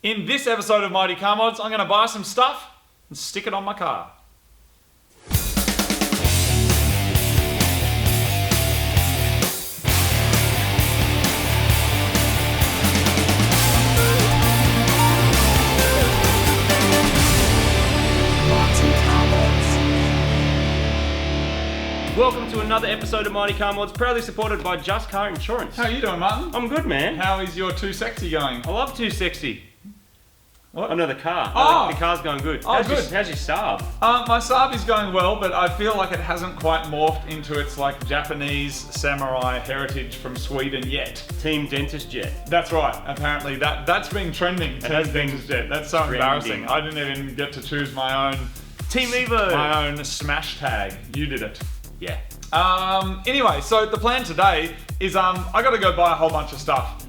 In this episode of Mighty Car Mods, I'm going to buy some stuff and stick it on my car. Welcome to another episode of Mighty Car Mods, proudly supported by Just Car Insurance. How are you doing, Martin? I'm good, man. How is your Too Sexy going? I love Too Sexy. What? Oh no, the car. Oh. The car's going good. Oh, how's good. How's your Saab? My Saab is going well, but I feel like it hasn't quite morphed into its like Japanese samurai heritage from Sweden yet. Team Dentist Jet. That's right. Apparently that's been trending. Team has been Dentist Jet. That's so trending. embarrassing. I didn't even get to choose my own Team Evo. my own smash tag. You did it. Yeah. Anyway, so the plan today is I got to go buy a whole bunch of stuff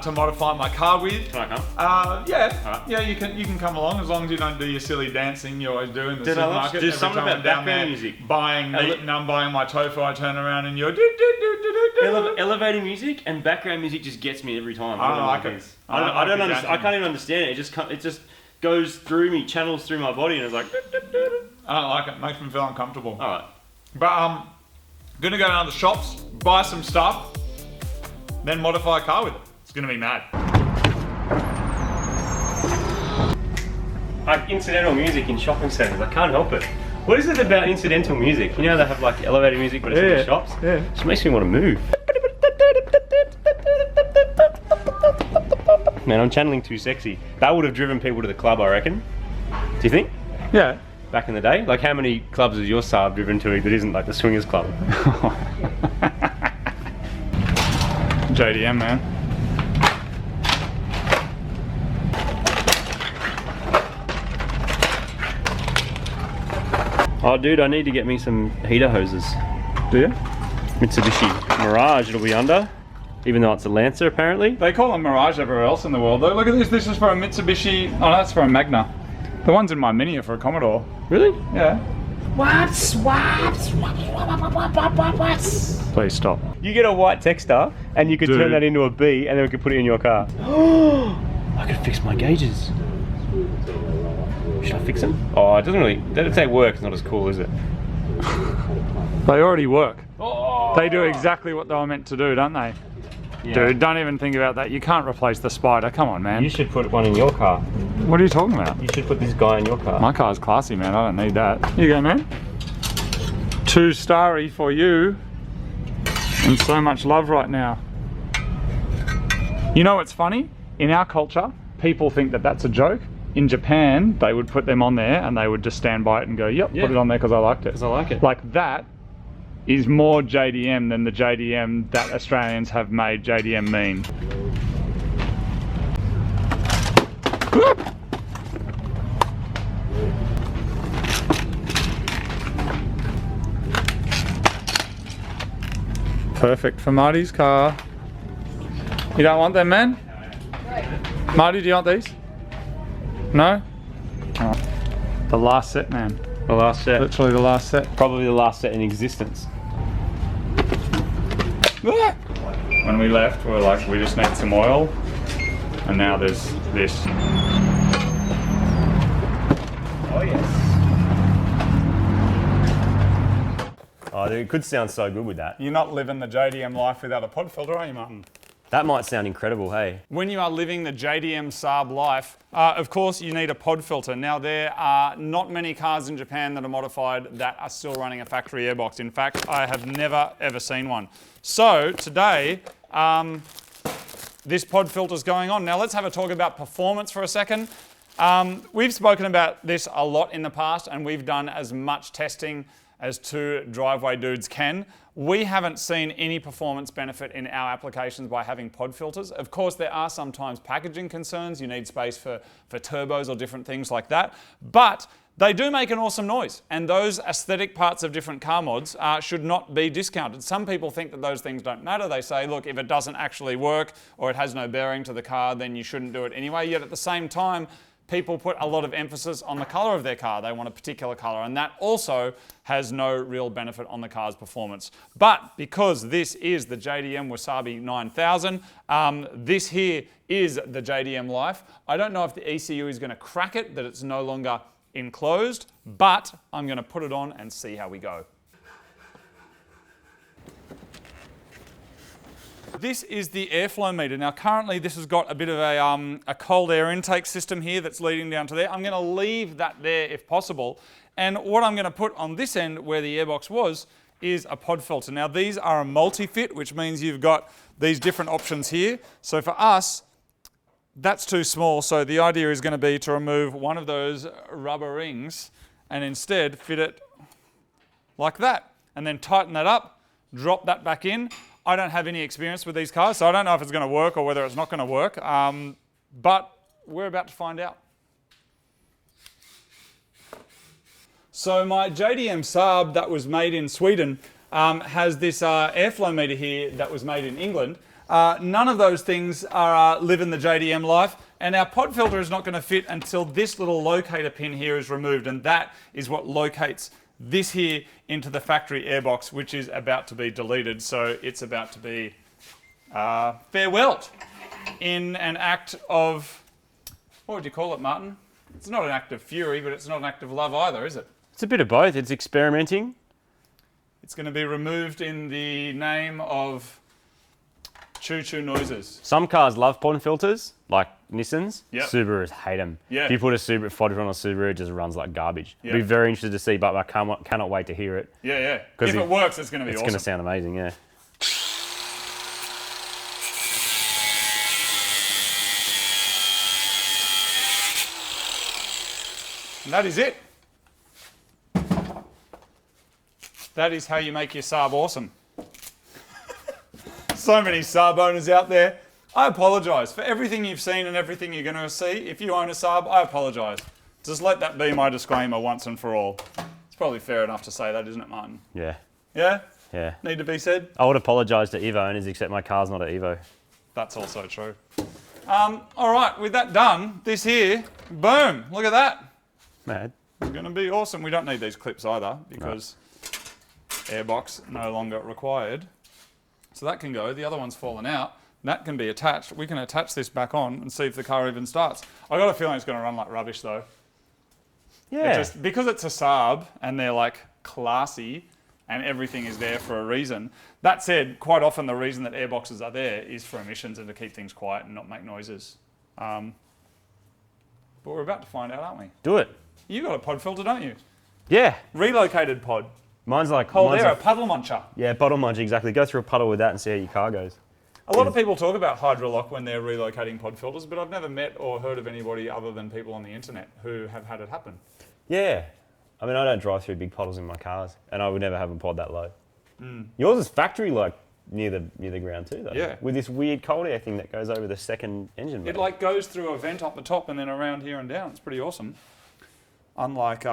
to modify my car with. Can I come? Yeah. Alright. Yeah, you can come along as long as you don't do your silly dancing you always do in the Dude, I love supermarket. to do Every something time about I'm down background there music. Buying, Ele- now I'm buying my tofu, I turn around and you're do. Elevating music and background music just gets me every time. I don't like what it. is. I don't I don't like it understand. I can't even understand it. It just goes through me, channels through my body, and it's like. I don't like it. Makes me feel uncomfortable. All right. But gonna go down to the shops, buy some stuff, then modify a car with it. It's gonna be mad. Like incidental music in shopping centres, I can't help it. What is it about incidental music? You know they have like elevator music but it's in the shops? Yeah. It just makes me want to move. Man, I'm channeling Too Sexy. That would have driven people to the club, I reckon. Do you think? Yeah. Back in the day? Like how many clubs has your Saab driven to that isn't like the swingers club? JDM, man. Oh dude, I need to get me some heater hoses. Do you? Mitsubishi Mirage it'll be under. Even though it's a Lancer apparently. They call them Mirage everywhere else in the world though. Look at this, this is for a Mitsubishi, oh no, that's for a Magna. The ones in my Mini are for a Commodore. Really? Yeah. What? Please stop. You get a white Texter and you could Dude. turn that into a B and then we could put it in your car. I could fix my gauges. Should I fix them? Oh, it doesn't really, if they work, it's not as cool, is it? They already work. Oh. They do exactly what they were meant to do, don't they? Yeah. Dude, don't even think about that. You can't replace the Spider. Come on, man. You should put one in your car. What are you talking about? You should put this guy in your car. My car's classy, man. I don't need that. Here you go, man. 2-starry for you. And so much love right now. You know what's funny? In our culture, people think that that's a joke. In Japan, they would put them on there and they would just stand by it and go, yep, Yeah. put it on there because I liked it. Because I like it. Like that is more JDM than the JDM that Australians have made JDM mean. Perfect for Marty's car. You don't want them, man? Marty, do you want these? No? Oh. The last set, man. The last set. Literally the last set. Probably the last set in existence. When we left, we were like, we just need some oil. And now there's this. Oh yes. Oh, dude, it could sound so good with that. You're not living the JDM life without a pod filter, are you, Martin? That might sound incredible, hey? When you are living the JDM Saab life, of course you need a pod filter. Now there are not many cars in Japan that are modified that are still running a factory airbox. In fact, I have never ever seen one. So today, this pod filter is going on. Now let's have a talk about performance for a second. We've spoken about this a lot in the past and we've done as much testing as two driveway dudes can. We haven't seen any performance benefit in our applications by having pod filters. Of course, there are sometimes packaging concerns. You need space for turbos or different things like that. But they do make an awesome noise. And those aesthetic parts of different car mods should not be discounted. Some people think that those things don't matter. They say, look, if it doesn't actually work or it has no bearing to the car, then you shouldn't do it anyway. Yet at the same time, people put a lot of emphasis on the color of their car. They want a particular color, and that also has no real benefit on the car's performance. But because this is the JDM WASAABI 9000, this here is the JDM Life. I don't know if the ECU is going to crack it, that it's no longer enclosed, but I'm going to put it on and see how we go. This is the airflow meter. Now currently this has got a bit of a cold air intake system here that's leading down to there. I'm going to leave that there if possible. And what I'm going to put on this end where the airbox was is a pod filter. Now these are a multi-fit, which means you've got these different options here. So for us, that's too small. So the idea is going to be to remove one of those rubber rings and instead fit it like that. And then tighten that up, drop that back in. I don't have any experience with these cars, so I don't know if it's going to work or whether it's not going to work, but we're about to find out. So my JDM Saab that was made in Sweden has this airflow meter here that was made in England. None of those things are live in the JDM Life, and our pod filter is not going to fit until this little locator pin here is removed, and that is what locates this here into the factory airbox, which is about to be deleted. So it's about to be farewelled in an act of, what would you call it, Martin? It's not an act of fury, but it's not an act of love either, is it? It's a bit of both. It's experimenting. It's going to be removed in the name of choo-choo noises. Some cars love pod filters, like Nissans. Yep. Subarus hate them. Yeah. If you put a pod filter on a Subaru, it just runs like garbage. Yep. I'd be very interested to see, but I cannot wait to hear it. Yeah, yeah. If it works, it's going to be awesome. It's going to sound amazing, yeah. And that is it. That is how you make your Saab awesome. So many Saab owners out there. I apologise for everything you've seen and everything you're going to see. If you own a Saab, I apologise. Just let that be my disclaimer once and for all. It's probably fair enough to say that, isn't it, Martin? Yeah. Yeah? Yeah. Need to be said? I would apologise to Evo owners, except my car's not an Evo. That's also true. All right, with that done, this here, boom, look at that. Mad. It's going to be awesome. We don't need these clips either because airbox no longer required. So that can go. The other one's fallen out. That can be attached. We can attach this back on and see if the car even starts. I got a feeling it's going to run like rubbish though. Yeah. Because it's a Saab and they're like classy and everything is there for a reason. That said, quite often the reason that airboxes are there is for emissions and to keep things quiet and not make noises. But we're about to find out, aren't we? Do it. You got a pod filter, don't you? Yeah. Relocated pod. Mine's like Cold air, a puddle muncher. Yeah, puddle muncher, exactly. Go through a puddle with that and see how your car goes. A lot of people talk about hydrolock when they're relocating pod filters, but I've never met or heard of anybody other than people on the internet who have had it happen. Yeah. I mean, I don't drive through big puddles in my cars, and I would never have a pod that low. Yours is factory, like, near the ground too, though. Yeah. With this weird cold air thing that goes over the second engine bay. It like goes through a vent up the top and then around here and down. It's pretty awesome. Unlike,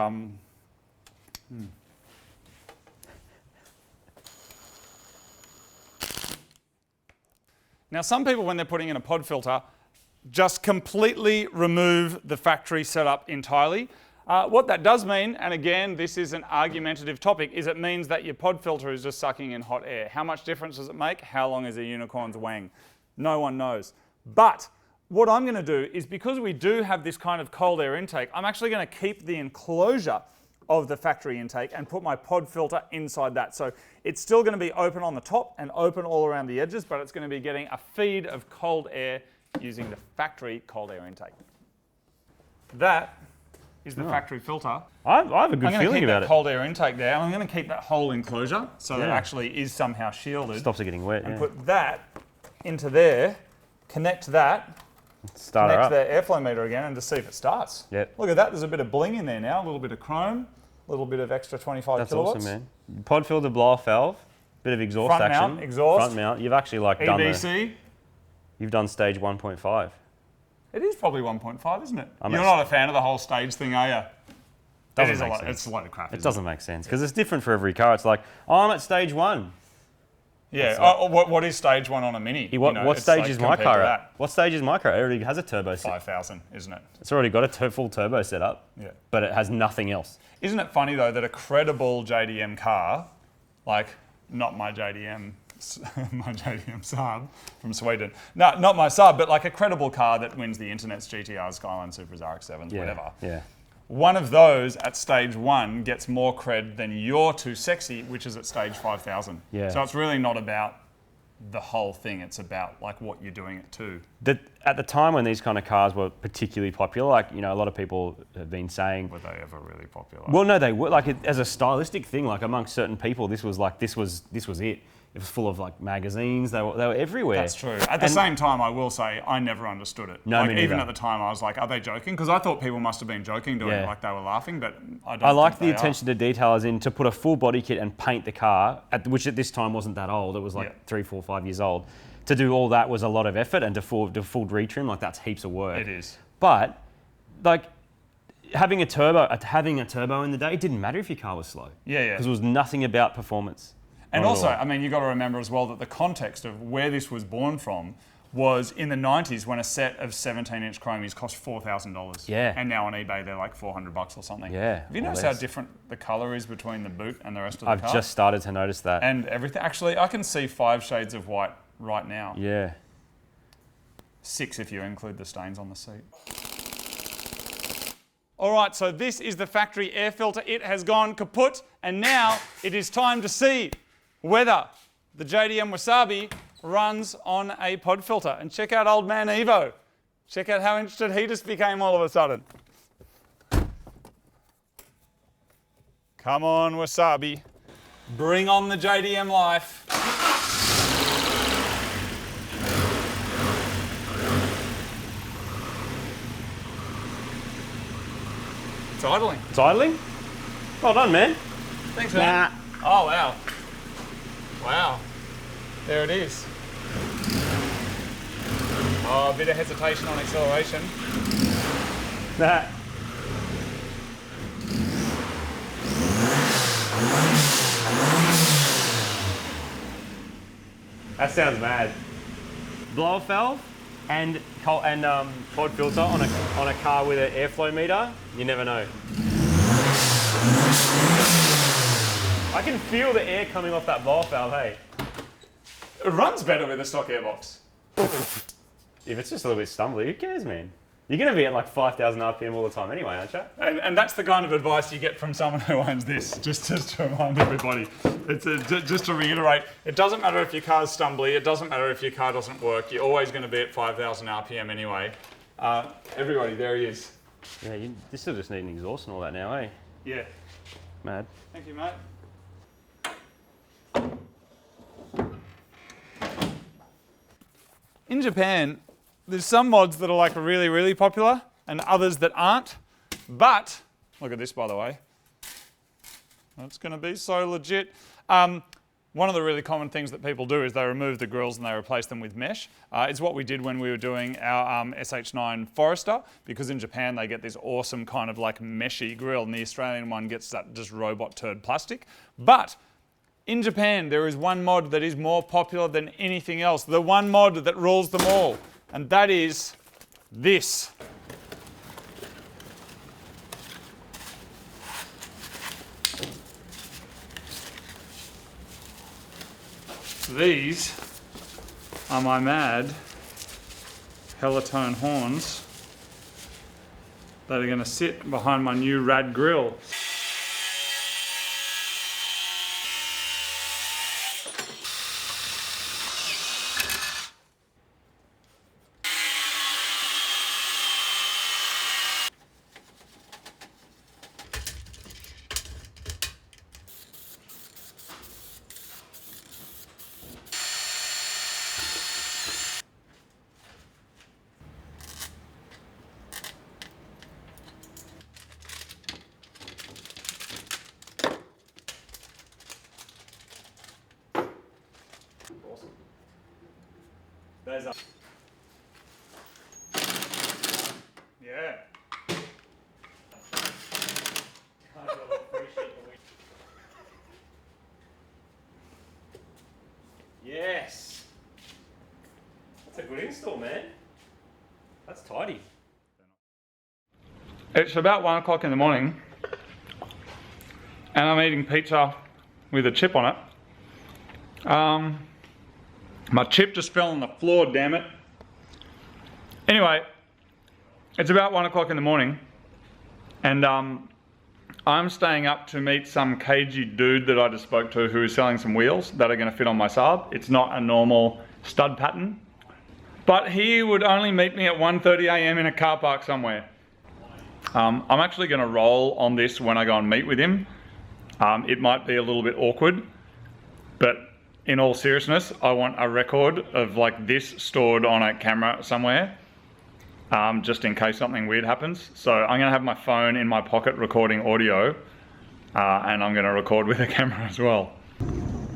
Now, some people, when they're putting in a pod filter, just completely remove the factory setup entirely. What that does mean, and again, this is an argumentative topic, is it means that your pod filter is just sucking in hot air. How much difference does it make? How long is a unicorn's wang? No one knows. But what I'm going to do is, because we do have this kind of cold air intake, I'm actually going to keep the enclosure of the factory intake and put my pod filter inside that. So it's still going to be open on the top and open all around the edges, but it's going to be getting a feed of cold air using the factory cold air intake. That is the factory filter. I have a good feeling about it. I'm going to keep that cold air intake there. I'm going to keep that whole enclosure so that it actually is somehow shielded. Stops it getting wet, and put that into there, connect that, connect the airflow meter again and just see if it starts. Yep. Look at that, there's a bit of bling in there now, a little bit of chrome, a little bit of extra 25 kilowatts. That's awesome, man. Pod filter, blow-off valve, bit of exhaust front action. Mount, exhaust. Front mount. You've actually like EBC. You've done stage 1.5. It is probably 1.5, isn't it? You're not a fan of the whole stage thing, are you? Doesn't make sense. It's a lot of crap. It doesn't make sense because it's different for every car. It's like, oh, I'm at stage 1. Yeah. What is stage 1 on a Mini? What it's stage like is my compared car to at? What stage is my car? It already has a turbo set. 5,000, isn't it? It's already got a full turbo setup. Yeah. But it has nothing else. Isn't it funny though that a credible JDM car, like not my JDM, my JDM Saab from Sweden, no, not my Saab, but like a credible car that wins the internet's GTRs, Skyline Supras, RX-7s, whatever. Yeah. One of those at stage 1 gets more cred than your Too Sexy, which is at stage 5,000. Yeah. So it's really not about the whole thing. It's about like what you're doing it to. At the time when these kind of cars were particularly popular, like, you know, a lot of people have been saying... Were they ever really popular? Well, no, they were. Like, as a stylistic thing, like amongst certain people, this was it. It was full of like magazines. They were everywhere. That's true. At the same time, I will say I never understood it. No, like, me neither. even at the time, I was like, "Are they joking?" Because I thought people must have been joking, doing it like they were laughing. But I don't. I like think the attention to detail, as in to put a full body kit and paint the car, which at this time wasn't that old. It was like 3, 4, 5 years old. To do all that was a lot of effort, and to full retrim, like that's heaps of work. It is. But like having a turbo in the day, it didn't matter if your car was slow. Yeah. Because it was nothing about performance. And also, I mean, you've got to remember as well that the context of where this was born from was in the 90s when a set of 17-inch chromies cost $4,000. Yeah. And now on eBay, they're like $400 or something. Yeah. Have you noticed how different the colour is between the boot and the rest of the car? I've just started to notice that. And everything. Actually, I can see 5 shades of white right now. Yeah. 6 if you include the stains on the seat. All right, so this is the factory air filter. It has gone kaput, and now it is time to see whether the JDM WASAABI runs on a pod filter. And check out old man Evo. Check out how interested he just became all of a sudden. Come on, WASAABI. Bring on the JDM life. It's idling. It's idling? Well done, man. Thanks, man. Oh, wow. Wow. There it is. Oh, a bit of hesitation on acceleration. Nah. That sounds mad. Blow off valve and pod filter on a car with an airflow meter. You never know. I can feel the air coming off that blow off valve. Hey. It runs better with a stock airbox. If it's just a little bit stumbly, who cares, man? You're going to be at like 5,000 RPM all the time anyway, aren't you? And that's the kind of advice you get from someone who owns this, just to remind everybody. It's just to reiterate, it doesn't matter if your car's stumbly, it doesn't matter if your car doesn't work, you're always going to be at 5,000 RPM anyway. Everybody, there he is. Yeah, you still just need an exhaust and all that now, eh? Yeah. Mad. Thank you, mate. In Japan, there's some mods that are like really, really popular and others that aren't. But, look at this by the way. That's going to be so legit. One of the really common things that people do is they remove the grills and they replace them with mesh. It's what we did when we were doing our SH9 Forester, because in Japan they get this awesome kind of like meshy grill and the Australian one gets that just robot turd plastic. But in Japan, there is one mod that is more popular than anything else. The one mod that rules them all. And that is this. These are my mad Helitone horns that are going to sit behind my new rad grill. Awesome. There's a... Yeah. Yeah. install, man. That's tidy. It's about 1 o'clock in the morning and I'm eating pizza with a chip on it. My chip just fell on the floor, damn it. Anyway, it's about 1 o'clock in the morning and I'm staying up to meet some cagey dude that I just spoke to who is selling some wheels that are going to fit on my Saab. It's not a normal stud pattern, but he would only meet me at 1:30 a.m. in a car park somewhere. I'm actually going to roll on this when I go and meet with him. It might be a little bit awkward, but in all seriousness, I want a record of like this stored on a camera somewhere, just in case something weird happens. So I'm going to have my phone in my pocket recording audio, and I'm going to record with a camera as well.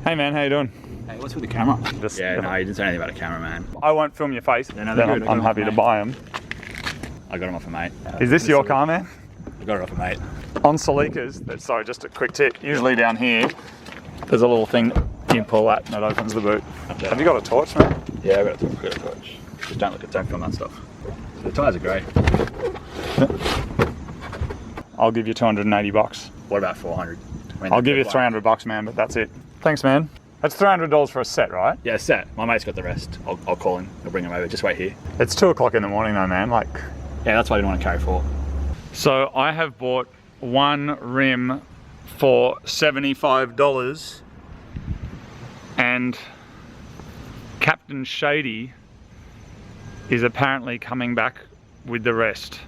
Hey man, how you doing? Hey, what's with the camera? Just, Yeah, no, you didn't say anything about a camera, man. I won't film your face, no, then they're good. I'm happy to buy them. I got them off a mate. Is this your car, man? I got it off a mate. On Celica's, sorry, just a quick tip. Usually down here, there's a little thing you pull that and it opens the boot. Have you got a torch, man? Yeah, I got a torch. Just don't film that stuff. The tyres are great. I'll give you 280 bucks. What about 400? I mean, I'll give you like- 300 bucks, man, but that's it. Thanks, man. That's $300 for a set, right? Yeah, set. My mate's got the rest. I'll call him. I'll bring him over. Just wait here. It's 2 o'clock in the morning though, man. Like, Yeah, that's why I didn't want to carry 4. so I have bought one rim for $75 and Captain Shady is apparently coming back with the rest.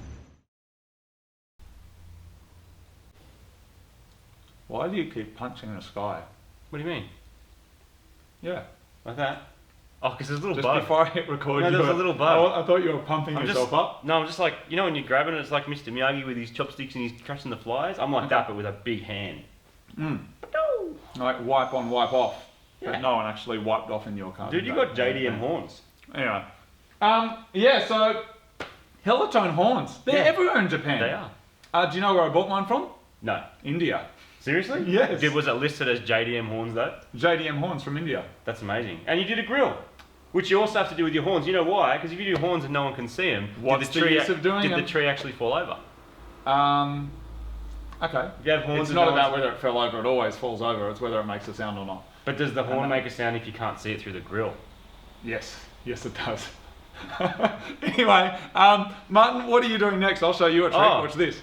Why do you keep punching the sky? What do you mean? Yeah. Like that? Oh, because there's a little Just bug. before I hit record, No, there was a little bug. I thought you were pumping yourself up. No, I'm just like, you know when you're grabbing it, it's like Mr. Miyagi with his chopsticks and he's crushing the flies? I'm like that, but with a big hand. Like wipe on, wipe off. Yeah. But no one actually wiped off in your car. Dude, you got JDM horns. Anyway. Yeah, so Helitone horns. They're Yeah. everywhere in Japan. They are. Do you know where I bought mine from? No. India. Seriously? Yes. Was it listed as JDM horns though? JDM horns from India. That's amazing. And you did a grill, which you also have to do with your horns. You know why? Because if you do horns and no one can see them, What's the use of doing did the them? tree actually fall over? Okay. If you have horns It's and not no about one's- whether it fell over, it always falls over. It's whether it makes a sound or not. But does the horn make a sound if you can't see it through the grill? Yes. Yes, it does. Anyway, Martin, what are you doing next? I'll show you a trick. Oh. Watch this.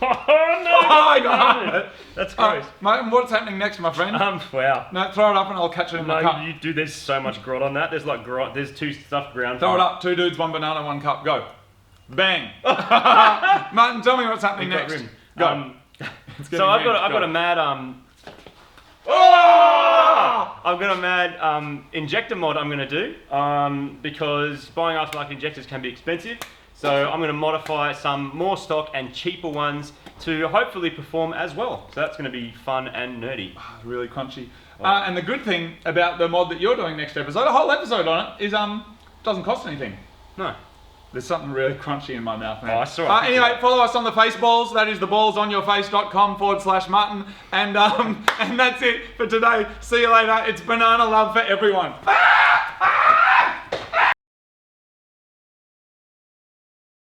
Oh I got it. That's gross. Martin, what's happening next, my friend? Wow. No, throw it up and I'll catch it in my cup. No, dude, there's so much grot on that. There's like grot. There's 2 stuffed ground. Throw it up. 2 dudes, 1 banana, 1 cup. Go. Bang. Martin, tell me what's happening next. Rim. Go. So I've got a mad I've got a mad injector mod I'm going to do because buying aftermarket injectors can be expensive. So I'm going to modify some more stock and cheaper ones to hopefully perform as well. So that's going to be fun and nerdy. Really crunchy. And the good thing about the mod that you're doing next episode, a whole episode on it, is doesn't cost anything. No. There's something really crunchy in my mouth, man. Oh, I saw it. Anyway, follow us on the Faceballs. That is theballsonyourface.com/Martin. And that's it for today. See you later. It's banana love for everyone.